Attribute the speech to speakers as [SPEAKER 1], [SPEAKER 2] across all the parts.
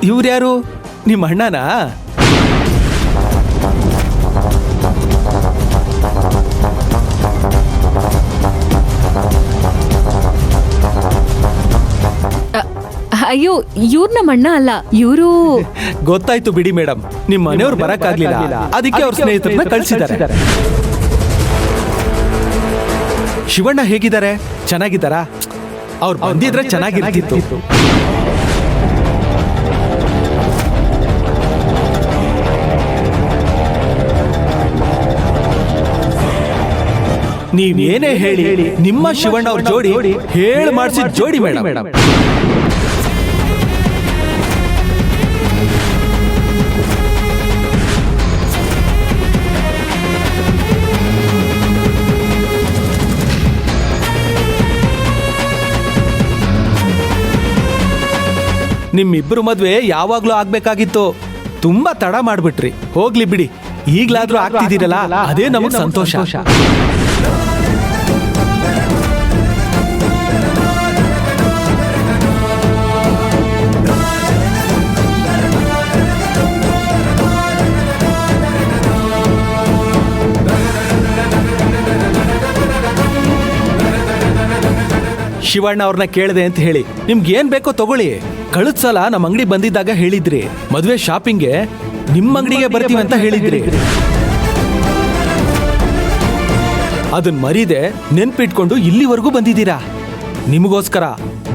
[SPEAKER 1] ಇವ್ರ್ಯಾರು? ನಿಮ್ಮ ಅಣ್ಣನಾ?
[SPEAKER 2] ಅಯ್ಯೋ, ಇವ್ರ ನಮ್ಮ ಅಣ್ಣ ಅಲ್ಲ, ಇವರು.
[SPEAKER 1] ಗೊತ್ತಾಯ್ತು ಬಿಡಿ ಮೇಡಮ್, ನಿಮ್ಮ ಮನೆಯವ್ರು ಬರಕ್ಕಾಗ್ಲಿಲ್ಲ, ಅದಕ್ಕೆ ಅವ್ರ ಸ್ನೇಹಿತರನ್ನ ಕಳ್ಸಿದ್ದಾರೆ. ಶಿವಣ್ಣ ಹೇಗಿದ್ದಾರೆ? ಚೆನ್ನಾಗಿದ್ದಾರಾ? ಅವ್ರು ಬಂದಿದ್ರೆ ಚೆನ್ನಾಗಿರ್ತಿತ್ತು. ನೀವೇನೇ ಹೇಳಿ, ನಿಮ್ಮ ಶಿವಣ್ಣ ಅವ್ರ ಜೋಡಿ ಹೇಳಿ ಮಾಡಿಸಿದ ಜೋಡಿ ಮೇಡಮ್. ನಿಮ್ಮಿಬ್ರು ಮದ್ವೆ ಯಾವಾಗ್ಲೂ ಆಗ್ಬೇಕಾಗಿತ್ತು, ತುಂಬಾ ತಡ ಮಾಡ್ಬಿಟ್ರಿ. ಹೋಗ್ಲಿ ಬಿಡಿ, ಈಗ್ಲಾದ್ರೂ ಆಗ್ತಿದ್ದೀರಲ್ಲ, ಅದೇ ನಮಗ್ ಸಂತೋಷ. ಶಿವಣ್ಣ ಅವ್ರನ್ನ ಕೇಳಿದೆ ಅಂತ ಹೇಳಿ, ನಿಮ್ಗೆ ಏನ್ ಬೇಕೋ ತಗೊಳ್ಳಿ. ಕಳೆದ ಸಲ ನಮ್ಮ ಅಂಗಡಿ ಬಂದಿದ್ದಾಗ ಹೇಳಿದ್ರಿ, ಮದುವೆ ಶಾಪಿಂಗ್ಗೆ ನಿಮ್ಮ ಅಂಗಡಿಗೆ ಬರ್ತೀವಿ ಅಂತ ಹೇಳಿದ್ರಿ. ಅದನ್ನ ಮರೀದೆ ನೆನ್ಪಿಟ್ಕೊಂಡು ಇಲ್ಲಿವರೆಗೂ ಬಂದಿದ್ದೀರಾ. ನಿಮಗೋಸ್ಕರ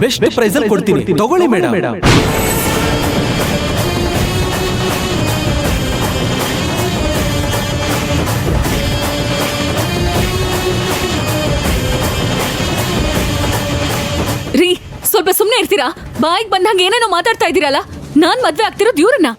[SPEAKER 1] ಬೆಸ್ಟ್ ಪ್ರೈಸ್ ಅಲ್ಲಿ ಕೊಡ್ತೀನಿ, ತಗೊಳ್ಳಿ ಮೇಡಮ್.
[SPEAKER 2] ರೀ, ಸ್ವಲ್ಪ ಸುಮ್ನೆ ಇರ್ತೀರಾ? ಬಾಯಿಗೆ ಬಂದಂಗೆ ಏನೇನೋ ಮಾತಾಡ್ತಾ ಇದ್ದೀರಲ್ಲ. ನಾನ್ ಮದ್ವೆ ಆಗ್ತಿರೋದು ಇವ್ರನ್ನ.